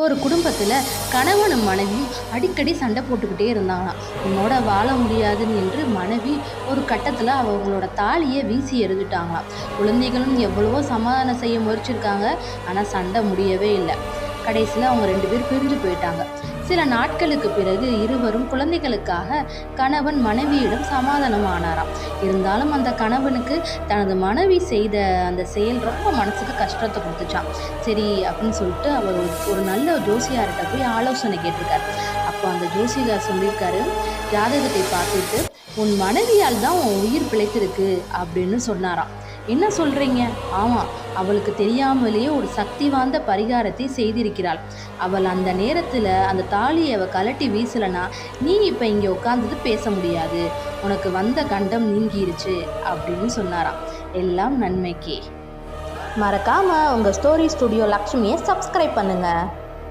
ஒரு குடும்பத்தில் கணவனும் மனைவியும் அடிக்கடி சண்டை போட்டுக்கிட்டே இருந்தாங்களாம். உன்னோட வாழ முடியாதுன்னு என்று மனைவி ஒரு கட்டத்தில் அவங்களோட தாலியை வீசி எறிஞ்சிட்டாங்களாம். குழந்தைகளும் எவ்வளவோ சமாதானம் செய்ய முயற்சிருக்காங்க, ஆனால் சண்டை முடியவே இல்லை. கடைசியில் அவங்க 2 பேர் பிரிஞ்சு போயிட்டாங்க. சில நாட்களுக்கு பிறகு இருவரும் குழந்தைகளுக்காக கணவன் மனைவியிடம் சமாதானம் ஆனாராம். இருந்தாலும் அந்த கணவனுக்கு தனது மனைவி செய்த அந்த செயல் ரொம்ப மனசுக்கு கஷ்டத்தை கொடுத்துச்சான். சரி அப்படின்னு சொல்லிட்டு அவர் ஒரு நல்ல ஜோசியார்கிட்ட போய் ஆலோசனை கேட்டிருக்காரு. அப்போ அந்த ஜோசியார் சொல்லியிருக்காரு, ஜாதகத்தை பார்த்துட்டு உன் மனைவியால் தான் உன் உயிர் பிழைத்திருக்கு அப்படின்னு சொன்னாராம். என்ன சொல்கிறீங்க? ஆமாம், அவளுக்கு தெரியாமலேயே ஒரு சக்தி வாய்ந்த பரிகாரத்தை செய்திருக்கிறாள். அவள் அந்த நேரத்தில் அந்த தாலியை அவள் கலட்டி வீசலைன்னா நீ இப்போ இங்கே உட்காந்துட்டு பேச முடியாது, உனக்கு வந்த கண்டம் நீங்கிருச்சு அப்படின்னு சொன்னாராம். எல்லாம் நன்மைக்கே. மறக்காமல் உங்கள் ஸ்டோரி ஸ்டுடியோ லக்ஷ்மியை சப்ஸ்கிரைப் பண்ணுங்கள்.